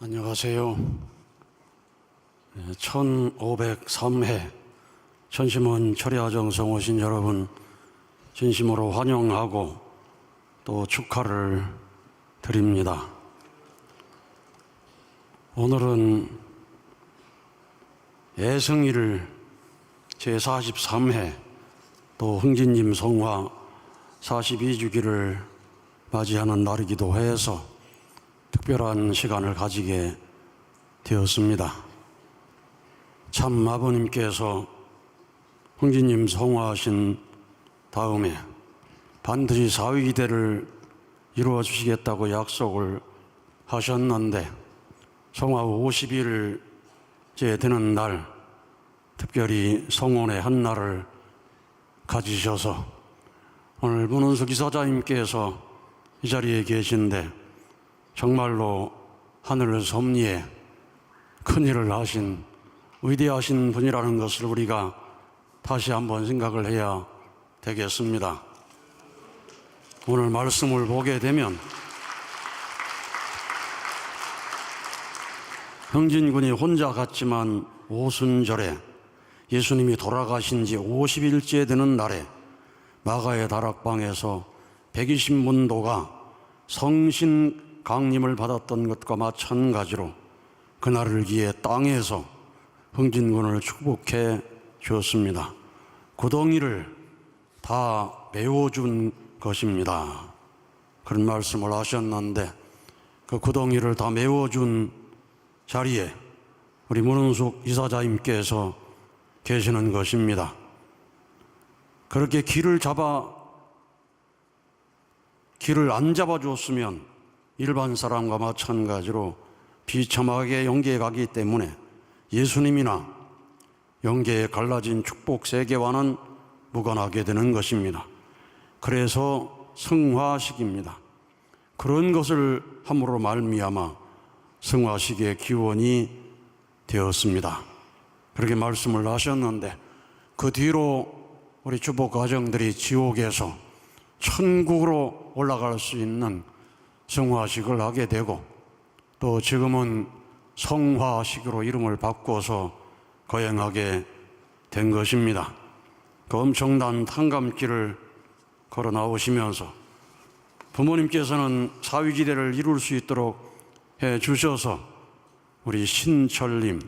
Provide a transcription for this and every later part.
안녕하세요. 1503회 천심원 철야정성 오신 여러분 진심으로 환영하고 또 축하를 드립니다. 오늘은 애성일 제43회 또 흥진님 성화 42주기를 맞이하는 날이기도 해서 특별한 시간을 가지게 되었습니다. 참 아버님께서 흥진님 성화하신 다음에 반드시 사위기대를 이루어 주시겠다고 약속을 하셨는데 성화 50일째 되는 날 특별히 성원의 한 날을 가지셔서 오늘 문은숙 이사장님께서 이 자리에 계신데 정말로 하늘 섭리에 큰일을 하신 위대하신 분이라는 것을 우리가 다시 한번 생각을 해야 되겠습니다. 오늘 말씀을 보게 되면 흥진군이 혼자 갔지만 오순절에 예수님이 돌아가신 지 50일째 되는 날에 마가의 다락방에서 120문도가 성신 강림을 받았던 것과 마찬가지로 그날을 기해 땅에서 흥진군을 축복해 주었습니다. 구덩이를 다 메워준 것입니다. 그런 말씀을 하셨는데 그 구덩이를 다 메워준 자리에 우리 문은숙 이사장님께서 계시는 것입니다. 그렇게 길을 안 잡아줬으면 일반 사람과 마찬가지로 비참하게 영계에 가기 때문에 예수님이나 영계에 갈라진 축복 세계와는 무관하게 되는 것입니다. 그래서 성화식입니다. 그런 것을 함으로 말미암아 성화식의 기원이 되었습니다. 그렇게 말씀을 하셨는데 그 뒤로 우리 주복 가정들이 지옥에서 천국으로 올라갈 수 있는 성화식을 하게 되고 또 지금은 성화식으로 이름을 바꿔서 거행하게 된 것입니다. 그 엄청난 탄감길을 걸어 나오시면서 부모님께서는 사위지대를 이룰 수 있도록 해 주셔서 우리 신철님,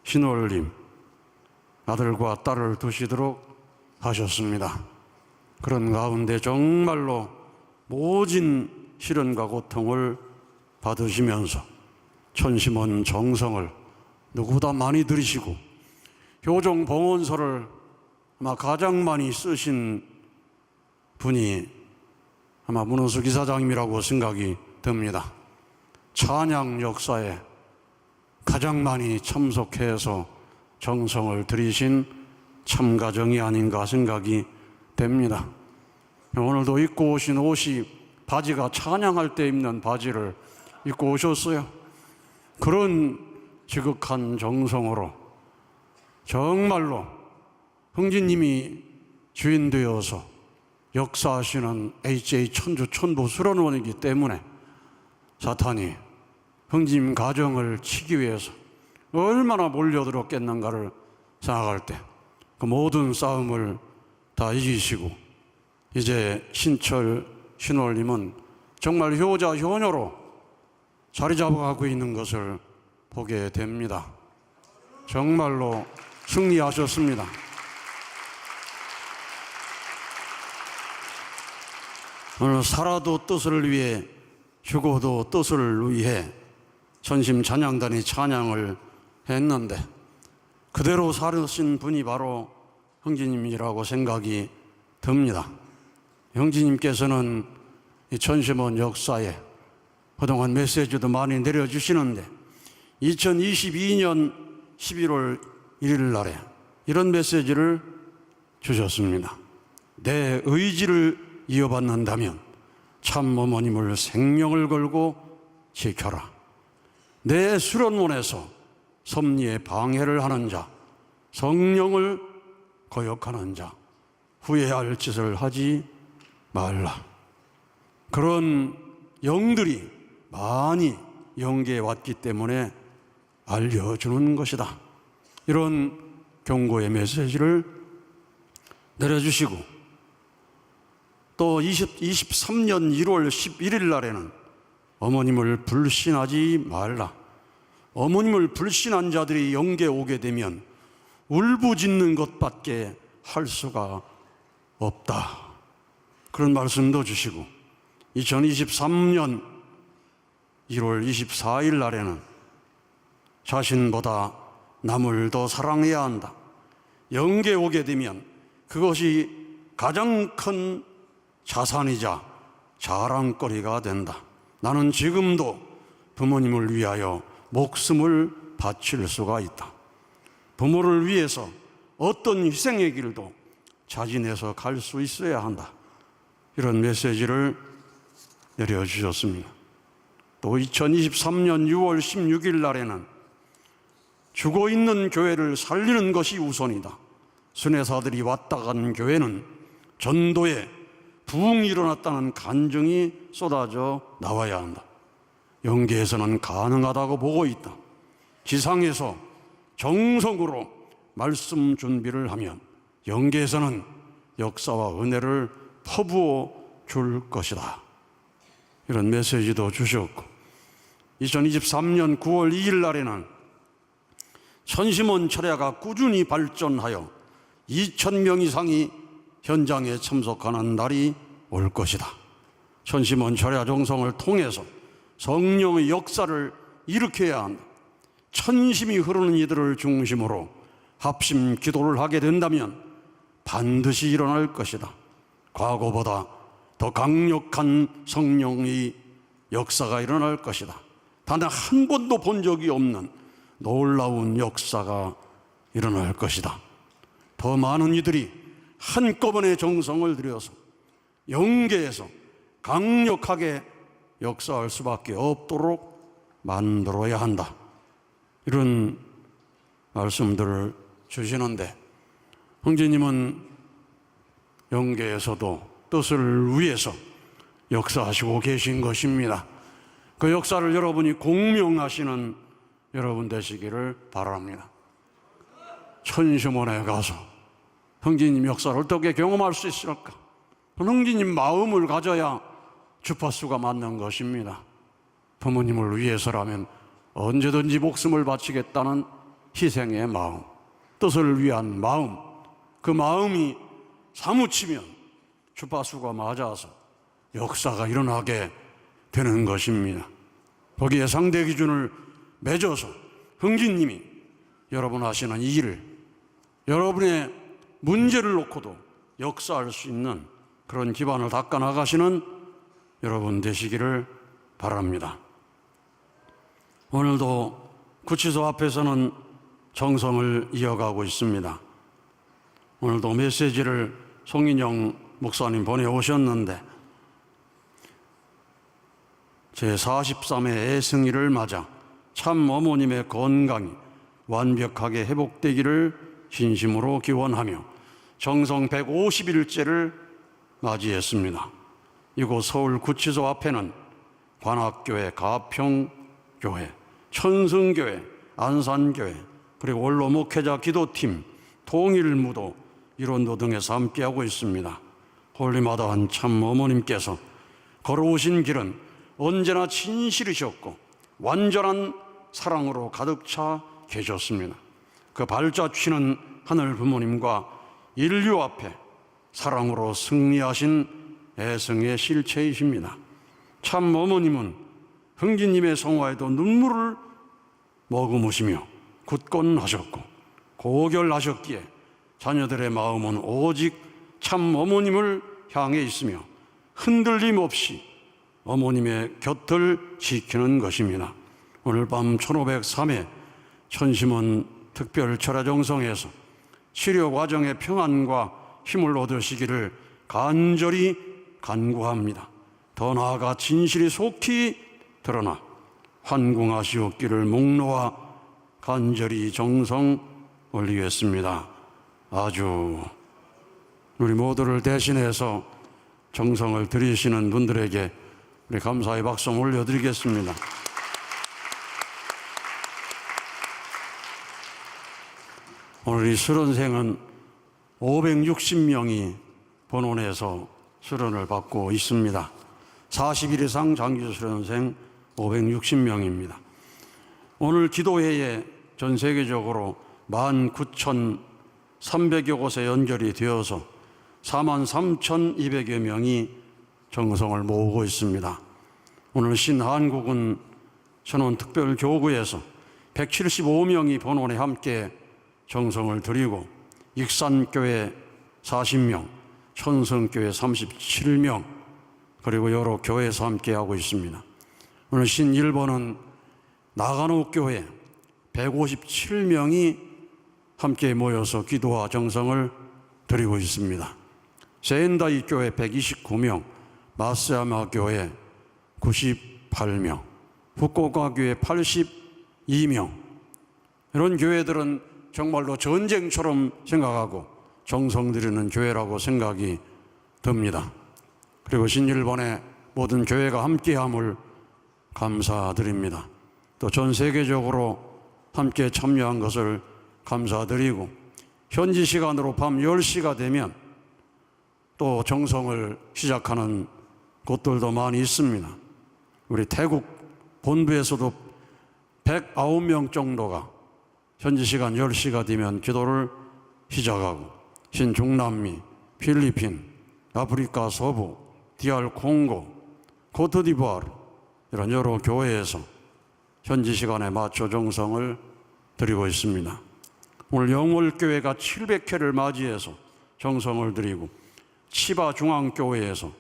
신월님 아들과 딸을 두시도록 하셨습니다. 그런 가운데 정말로 모진 시련과 고통을 받으시면서 천심원 정성을 누구보다 많이 들이시고 효종 봉헌서를 아마 가장 많이 쓰신 분이 아마 문은숙 이사장님이라고 생각이 듭니다. 찬양 역사에 가장 많이 참석해서 정성을 들이신 참가정이 아닌가 생각이 됩니다. 오늘도 입고 오신 옷이 바지가 찬양할 때 입는 바지를 입고 오셨어요. 그런 지극한 정성으로 정말로 흥진님이 주인 되어서 역사하시는 HA 천주 천부 수련원이기 때문에 사탄이 흥진 가정을 치기 위해서 얼마나 몰려들었겠는가를 생각할 때 그 모든 싸움을 다 이기시고 이제 신철 신월님은 정말 효자 효녀로 자리 잡아가고 있는 것을 보게 됩니다. 정말로 승리하셨습니다. 오늘 살아도 뜻을 위해 죽어도 뜻을 위해 전심 찬양단이 찬양을 했는데 그대로 살으신 분이 바로 흥진님이라고 생각이 듭니다. 형제님께서는 이 천심원 역사에 그동안 메시지도 많이 내려주시는데 2022년 11월 1일 날에 이런 메시지를 주셨습니다. 내 의지를 이어받는다면 참 어머님을 생명을 걸고 지켜라. 내 수련원에서 섭리에 방해를 하는 자, 성령을 거역하는 자, 후회할 짓을 하지 말라. 그런 영들이 많이 영계에 왔기 때문에 알려주는 것이다. 이런 경고의 메시지를 내려주시고, 또 23년 1월 11일 날에는 어머님을 불신하지 말라. 어머님을 불신한 자들이 영계에 오게 되면 울부짖는 것밖에 할 수가 없다. 그런 말씀도 주시고, 2023년 1월 24일 날에는 자신보다 남을 더 사랑해야 한다. 영계에 오게 되면 그것이 가장 큰 자산이자 자랑거리가 된다. 나는 지금도 부모님을 위하여 목숨을 바칠 수가 있다. 부모를 위해서 어떤 희생의 길도 자진해서 갈 수 있어야 한다. 이런 메시지를 내려주셨습니다. 또 2023년 6월 16일 날에는 죽어있는 교회를 살리는 것이 우선이다. 순회사들이 왔다 간 교회는 전도에 부흥이 일어났다는 간증이 쏟아져 나와야 한다. 영계에서는 가능하다고 보고 있다. 지상에서 정성으로 말씀 준비를 하면 영계에서는 역사와 은혜를 퍼부어 줄 것이다. 이런 메시지도 주셨고, 2023년 9월 2일 날에는 천심원 철야가 꾸준히 발전하여 2,000명 이상이 현장에 참석하는 날이 올 것이다. 천심원 철야 정성을 통해서 성령의 역사를 일으켜야 한다. 천심이 흐르는 이들을 중심으로 합심 기도를 하게 된다면 반드시 일어날 것이다. 과거보다 더 강력한 성령의 역사가 일어날 것이다. 단 한 번도 본 적이 없는 놀라운 역사가 일어날 것이다. 더 많은 이들이 한꺼번에 정성을 들여서 영계에서 강력하게 역사할 수밖에 없도록 만들어야 한다. 이런 말씀들을 주시는데, 형제님은 영계에서도 뜻을 위해서 역사하시고 계신 것입니다. 그 역사를 여러분이 공명하시는 여러분 되시기를 바랍니다. 천심원에 가서 형제님 역사를 어떻게 경험할 수 있을까? 형제님 마음을 가져야 주파수가 맞는 것입니다. 부모님을 위해서라면 언제든지 목숨을 바치겠다는 희생의 마음, 뜻을 위한 마음, 그 마음이 사무치면 주파수가 맞아서 역사가 일어나게 되는 것입니다. 거기에 상대 기준을 맺어서 형제님이 여러분 하시는 이 일을, 여러분의 문제를 놓고도 역사할 수 있는 그런 기반을 닦아 나가시는 여러분 되시기를 바랍니다. 오늘도 구치소 앞에서는 정성을 이어가고 있습니다. 오늘도 메시지를 송인영 목사님 보내오셨는데, 제43회 애승일을 맞아 참 어머님의 건강이 완벽하게 회복되기를 진심으로 기원하며 정성 150일째를 맞이했습니다. 이곳 서울 구치소 앞에는 관악교회, 가평교회, 천승교회, 안산교회, 그리고 원로 목회자 기도팀, 통일무도, 일원도 등에서 함께하고 있습니다. 홀리마다한 참 어머님께서 걸어오신 길은 언제나 진실이셨고 완전한 사랑으로 가득 차 계셨습니다. 그 발자취는 하늘 부모님과 인류 앞에 사랑으로 승리하신 애성의 실체이십니다. 참 어머님은 흥진님의 성화에도 눈물을 머금으시며 굳건하셨고 고결하셨기에 자녀들의 마음은 오직 참 어머님을 향해 있으며 흔들림 없이 어머님의 곁을 지키는 것입니다. 오늘 밤 1503회 천심원 특별 철야 정성에서 치료 과정의 평안과 힘을 얻으시기를 간절히 간구합니다. 더 나아가 진실이 속히 드러나 환궁하시옵기를 목놓아 간절히 정성 올리겠습니다. 아주 우리 모두를 대신해서 정성을 드리시는 분들에게 우리 감사의 박수 올려드리겠습니다. 오늘 이 수련생은 560명이 본원에서 수련을 받고 있습니다. 40일 이상 장기 수련생 560명입니다. 오늘 기도회에 전 세계적으로 19,300여 곳에 연결이 되어서 43,200여 명이 정성을 모으고 있습니다. 오늘 신한국은 천원특별교구에서 175명이 본원에 함께 정성을 들이고 익산교회 40명, 천성교회 37명, 그리고 여러 교회에서 함께하고 있습니다. 오늘 신일본은 나가노 교회 157명이 함께 모여서 기도와 정성을 드리고 있습니다. 세엔다이 교회 129명, 마스야마 교회 98명, 후쿠오카 교회 82명. 이런 교회들은 정말로 전쟁처럼 생각하고 정성 들이는 교회라고 생각이 듭니다. 그리고 신일본의 모든 교회가 함께함을 감사드립니다. 또 전 세계적으로 함께 참여한 것을 감사드리고, 현지 시간으로 밤 10시가 되면 또 정성을 시작하는 곳들도 많이 있습니다. 우리 태국 본부에서도 109명 정도가 현지 시간 10시가 되면 기도를 시작하고, 신중남미, 필리핀, 아프리카 서부, DR 콩고, 코트디부아르, 이런 여러 교회에서 현지 시간에 맞춰 정성을 드리고 있습니다. 오늘 영월교회가 700회를 맞이해서 정성을 드리고, 치바 중앙교회에서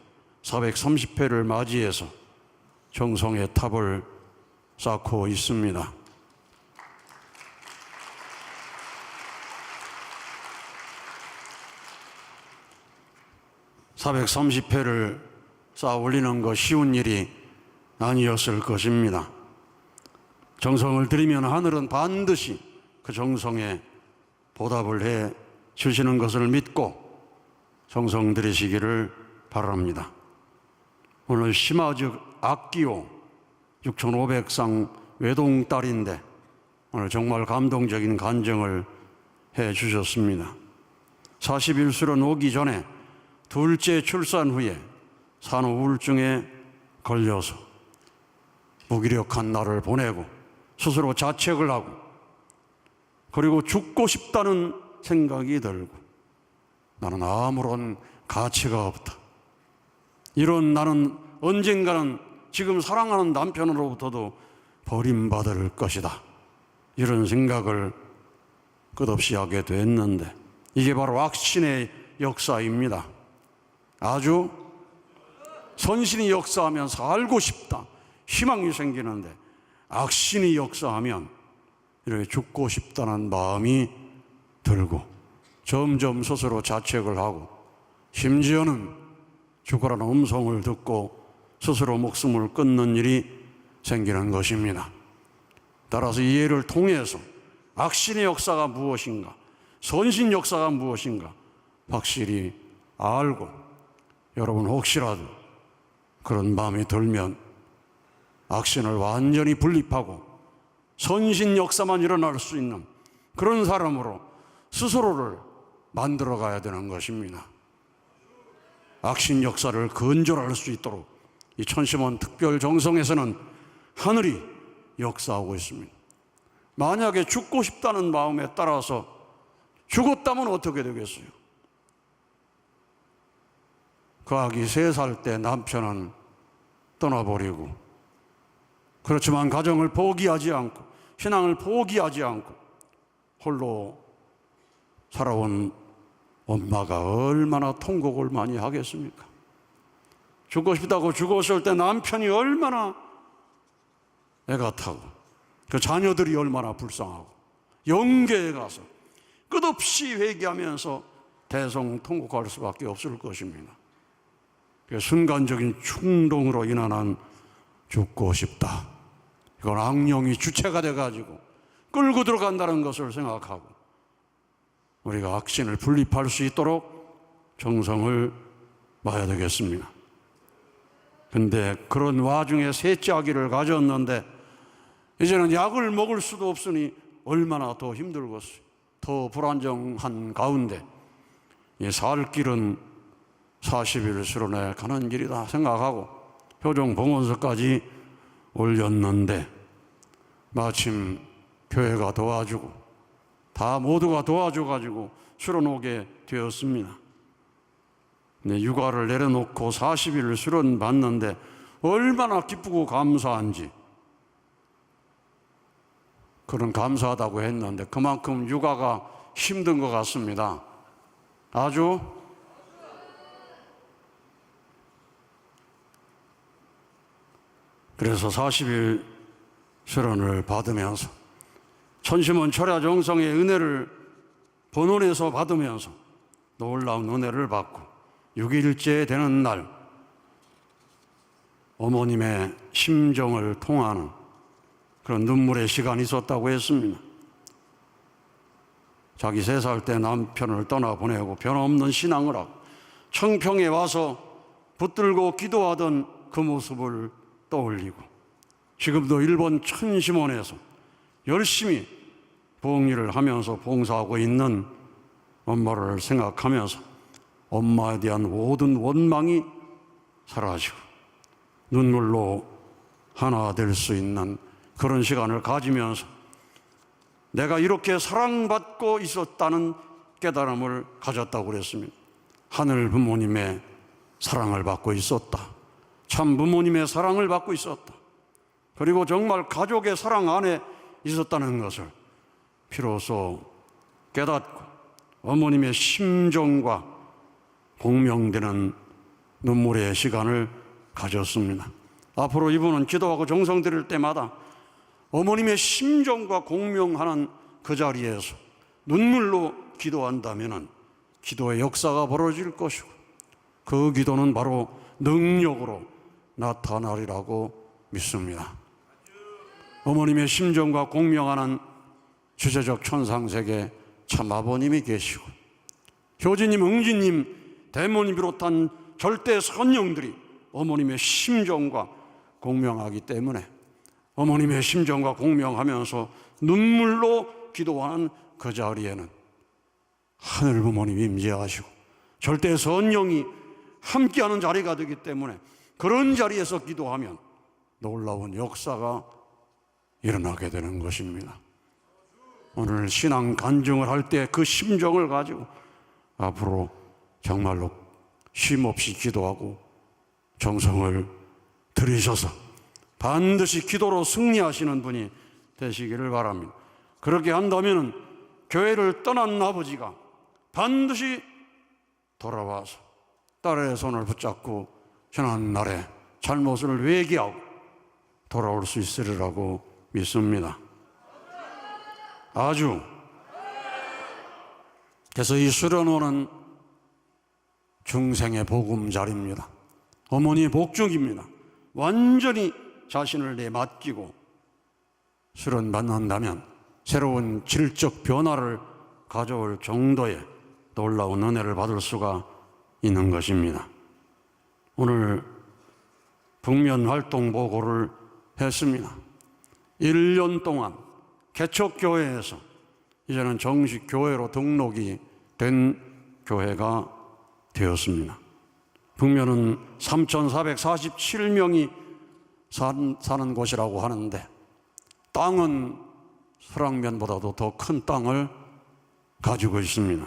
430회를 맞이해서 정성의 탑을 쌓고 있습니다. (430회를) 쌓아 올리는 것 쉬운 일이 아니었을 것입니다. 정성을 들이면 하늘은 반드시 그 정성에 보답을 해 주시는 것을 믿고 정성 들이시기를 바랍니다. 오늘 시마즈 악기오 6,500상 외동딸인데 오늘 정말 감동적인 간증을 해 주셨습니다. 41수련 오기 전에 둘째 출산 후에 산후 우울증에 걸려서 무기력한 날을 보내고 스스로 자책을 하고, 그리고 죽고 싶다는 생각이 들고, 나는 아무런 가치가 없다, 이런 나는 언젠가는 지금 사랑하는 남편으로부터도 버림받을 것이다, 이런 생각을 끝없이 하게 됐는데, 이게 바로 악신의 역사입니다. 아주 선신이 역사하면 살고 싶다, 희망이 생기는데, 악신이 역사하면 이렇게 죽고 싶다는 마음이 들고 점점 스스로 자책을 하고, 심지어는 죽으라는 음성을 듣고 스스로 목숨을 끊는 일이 생기는 것입니다. 따라서 이 예를 통해서 악신의 역사가 무엇인가, 선신 역사가 무엇인가 확실히 알고, 여러분 혹시라도 그런 마음이 들면 악신을 완전히 분립하고 선신 역사만 일어날 수 있는 그런 사람으로 스스로를 만들어 가야 되는 것입니다. 악신 역사를 근절할 수 있도록 이 천심원 특별 정성에서는 하늘이 역사하고 있습니다. 만약에 죽고 싶다는 마음에 따라서 죽었다면 어떻게 되겠어요? 그 아기 3살 때 남편은 떠나버리고, 그렇지만 가정을 포기하지 않고 신앙을 포기하지 않고 홀로 살아온 엄마가 얼마나 통곡을 많이 하겠습니까? 죽고 싶다고 죽었을 때 남편이 얼마나 애가 타고, 그 자녀들이 얼마나 불쌍하고, 영계에 가서 끝없이 회개하면서 대성통곡할 수밖에 없을 것입니다. 순간적인 충동으로 인한 죽고 싶다, 이건 악령이 주체가 돼가지고 끌고 들어간다는 것을 생각하고 우리가 악신을 분립할 수 있도록 정성을 봐야 되겠습니다. 근데 그런 와중에 셋째 아기를 가졌는데 이제는 약을 먹을 수도 없으니 얼마나 더 힘들겠어요. 더 불안정한 가운데 살 길은 40일 수련회 가는 길이다 생각하고 효정 봉헌서까지 올렸는데 마침 교회가 도와주고 다 모두가 도와줘가지고 수련 오게 되었습니다. 육아를 내려놓고 40일 수련 받는데 얼마나 기쁘고 감사한지, 그런 감사하다고 했는데 그만큼 육아가 힘든 것 같습니다. 아주. 그래서 40일 수련을 받으면서 천심원 철야 정성의 은혜를 본원에서 받으면서 놀라운 은혜를 받고 6일째 되는 날 어머님의 심정을 통하는 그런 눈물의 시간이 있었다고 했습니다. 자기 3살 때 남편을 떠나보내고 변함없는 신앙을 하고 청평에 와서 붙들고 기도하던 그 모습을 떠올리고 지금도 일본 천심원에서 열심히 부흥일을 하면서 봉사하고 있는 엄마를 생각하면서 엄마에 대한 모든 원망이 사라지고 눈물로 하나 될 수 있는 그런 시간을 가지면서 내가 이렇게 사랑받고 있었다는 깨달음을 가졌다고 그랬습니다. 하늘 부모님의 사랑을 받고 있었다. 참 부모님의 사랑을 받고 있었다. 그리고 정말 가족의 사랑 안에 있었다는 것을 비로소 깨닫고 어머님의 심정과 공명되는 눈물의 시간을 가졌습니다. 앞으로 이분은 기도하고 정성 드릴 때마다 어머님의 심정과 공명하는 그 자리에서 눈물로 기도한다면 기도의 역사가 벌어질 것이고 그 기도는 바로 능력으로 나타나리라고 믿습니다. 어머님의 심정과 공명하는 주제적 천상세계 참 아버님이 계시고 효진님, 응진님, 대모님 비롯한 절대 선영들이 어머님의 심정과 공명하기 때문에 어머님의 심정과 공명하면서 눈물로 기도하는 그 자리에는 하늘 부모님이 임재하시고 절대 선영이 함께하는 자리가 되기 때문에 그런 자리에서 기도하면 놀라운 역사가 일어나게 되는 것입니다. 오늘 신앙 간증을 할 때 그 심정을 가지고 앞으로 정말로 쉼없이 기도하고 정성을 들이셔서 반드시 기도로 승리하시는 분이 되시기를 바랍니다. 그렇게 한다면 교회를 떠난 아버지가 반드시 돌아와서 딸의 손을 붙잡고 지난 날에 잘못을 회개하고 돌아올 수 있으리라고 믿습니다. 아주. 그래서 이 수련원은 중생의 보금자리입니다. 어머니의 복중입니다. 완전히 자신을 내맡기고 수련 만난다면 새로운 질적 변화를 가져올 정도의 놀라운 은혜를 받을 수가 있는 것입니다. 오늘 북면 활동 보고를 했습니다. 1년 동안 개척교회에서 이제는 정식 교회로 등록이 된 교회가 되었습니다. 북면은 3,447명이 사는 곳이라고 하는데 땅은 설악면보다도 더 큰 땅을 가지고 있습니다.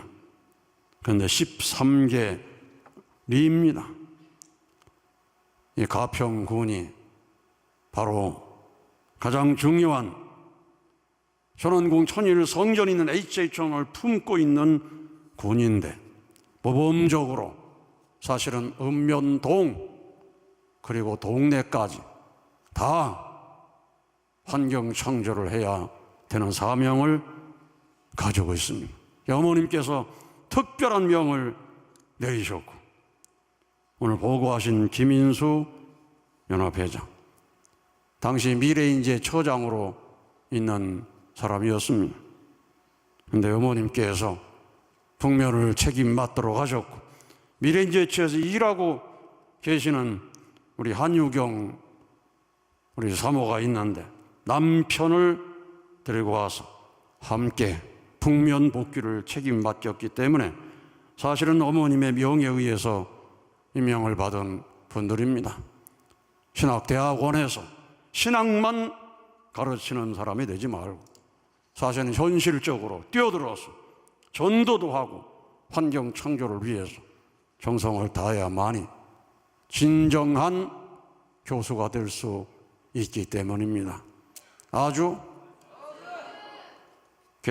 그런데 13개 리입니다. 이 가평군이 바로 가장 중요한 전원궁 천일 성전이 있는 HH원을 품고 있는 군인데 모범적으로 사실은 읍면동 그리고 동네까지 다 환경 창조를 해야 되는 사명을 가지고 있습니다. 어머님께서 특별한 명을 내리셨고 오늘 보고하신 김인수 연합회장 당시 미래인재 처장으로 있는 사람이었습니다. 그런데 어머님께서 북면을 책임 맡도록 하셨고 미래인재처에서 일하고 계시는 우리 한유경 우리 사모가 있는데 남편을 데리고 와서 함께 북면 복귀를 책임맡겼기 때문에 사실은 어머님의 명에 의해서 임명을 받은 분들입니다. 신학대학원에서 신학만 가르치는 사람이 되지 말고 사실은 현실적으로 뛰어들어서 전도도 하고 환경 창조를 위해서 정성을 다해야만이 진정한 교수가 될 수 있기 때문입니다. 아주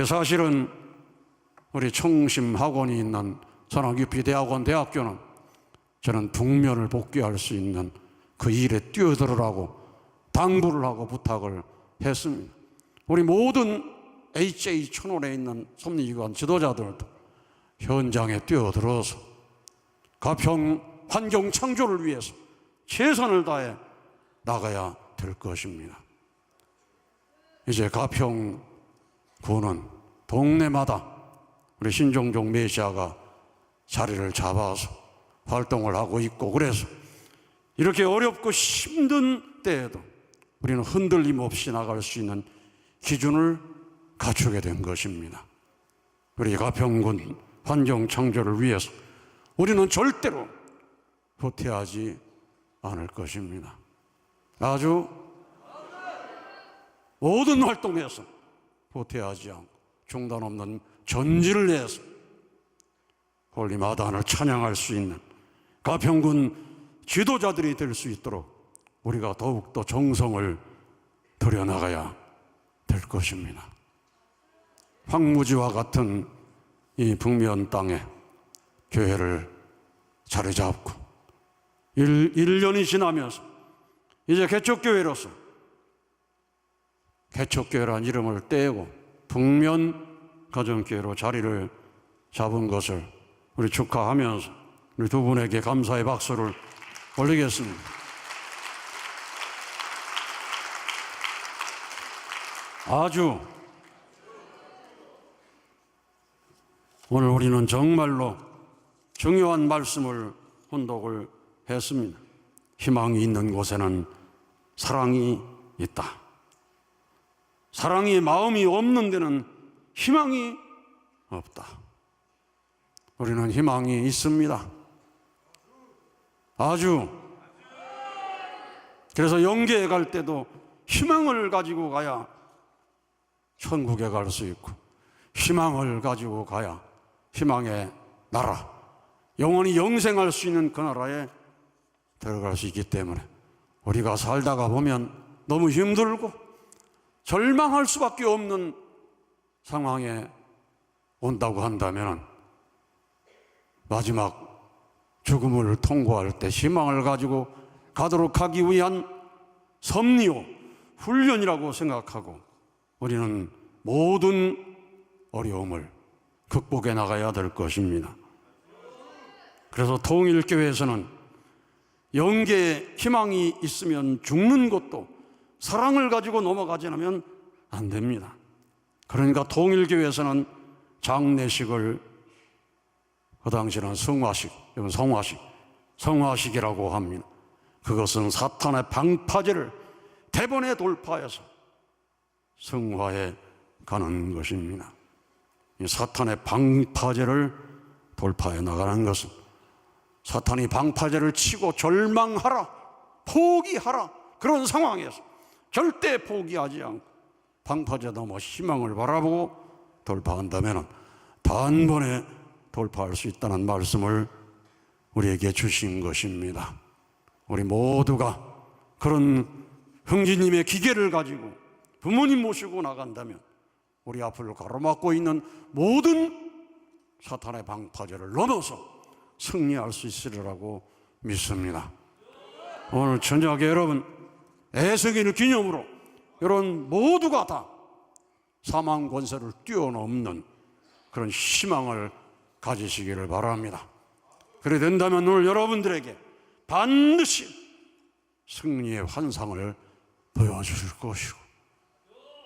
사실은 우리 청심 학원이 있는 산학유피대학원 대학교는 저는 북면을 복귀할 수 있는 그 일에 뛰어들으라고 당부를 하고 부탁을 했습니다. 우리 모든 HA 천원에 있는 섭리기관 지도자들도 현장에 뛰어들어서 가평 환경 창조를 위해서 최선을 다해 나가야 될 것입니다. 이제 가평구는 동네마다 우리 신종종 메시아가 자리를 잡아서 활동을 하고 있고, 그래서 이렇게 어렵고 힘든 때에도 우리는 흔들림 없이 나갈 수 있는 기준을 갖추게 된 것입니다. 우리 가평군 환경 창조를 위해서 우리는 절대로 후퇴하지 않을 것입니다. 아주 모든 활동에서 후퇴하지 않고 중단 없는 전지를 내서 홀리마다를 찬양할 수 있는 가평군 지도자들이 될 수 있도록 우리가 더욱더 정성을 들여나가야 될 것입니다. 황무지와 같은 이 북면 땅에 교회를 자리 잡고 1년이 지나면서 이제 개척교회로서 개척교회라는 이름을 떼고 북면 가정교회로 자리를 잡은 것을 우리 축하하면서 우리 두 분에게 감사의 박수를 올리겠습니다. 아주 오늘 우리는 정말로 중요한 말씀을 혼독을 했습니다. 희망이 있는 곳에는 사랑이 있다. 사랑이 마음이 없는 데는 희망이 없다. 우리는 희망이 있습니다. 아주. 그래서 영계에 갈 때도 희망을 가지고 가야 천국에 갈 수 있고, 희망을 가지고 가야 희망의 나라, 영원히 영생할 수 있는 그 나라에 들어갈 수 있기 때문에 우리가 살다가 보면 너무 힘들고 절망할 수밖에 없는 상황에 온다고 한다면 마지막 죽음을 통과할 때 희망을 가지고 가도록 하기 위한 섭리요 훈련이라고 생각하고 우리는 모든 어려움을 극복해 나가야 될 것입니다. 그래서 통일교회에서는 영계에 희망이 있으면 죽는 것도 사랑을 가지고 넘어가지 않으면 안 됩니다. 그러니까 통일교회에서는 장례식을 그 당시는 성화식, 이건 성화식이라고 합니다. 그것은 사탄의 방파제를 대번에 돌파해서 성화해 가는 것입니다. 이 사탄의 방파제를 돌파해 나가는 것은 사탄이 방파제를 치고 절망하라, 포기하라, 그런 상황에서 절대 포기하지 않고 방파제 넘어 희망을 바라보고 돌파한다면 단번에 돌파할 수 있다는 말씀을 우리에게 주신 것입니다. 우리 모두가 그런 형제님의 기계를 가지고 부모님 모시고 나간다면 우리 앞을 가로막고 있는 모든 사탄의 방파제를 넘어서 승리할 수 있으리라고 믿습니다. 오늘 저녁에 여러분 애석일 기념으로 여러분 모두가 다 사망 권세를 뛰어넘는 그런 희망을 가지시기를 바랍니다. 그래 된다면 오늘 여러분들에게 반드시 승리의 환상을 보여주실 것이고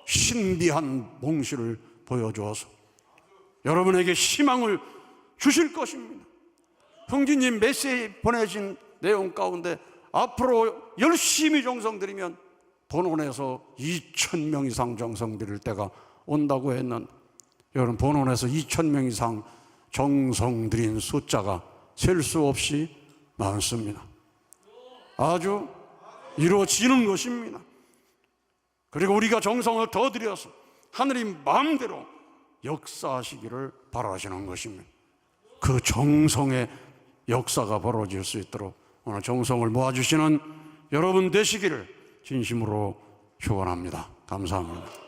신비한 몽실을 보여주어서 여러분에게 희망을 주실 것입니다. 형제님 메시지 보내신 내용 가운데 앞으로 열심히 정성 들이면 돈원에서 2,000명 이상 정성 들일 때가 온다고 했는 여러분 본원에서 2,000명 이상 정성 들인 숫자가 셀 수 없이 많습니다. 아주 이루어지는 것입니다. 그리고 우리가 정성을 더 들여서 하느님 마음대로 역사하시기를 바라시는 것입니다. 그 정성의 역사가 벌어질 수 있도록 오늘 정성을 모아주시는 여러분 되시기를 진심으로 축원합니다. 감사합니다.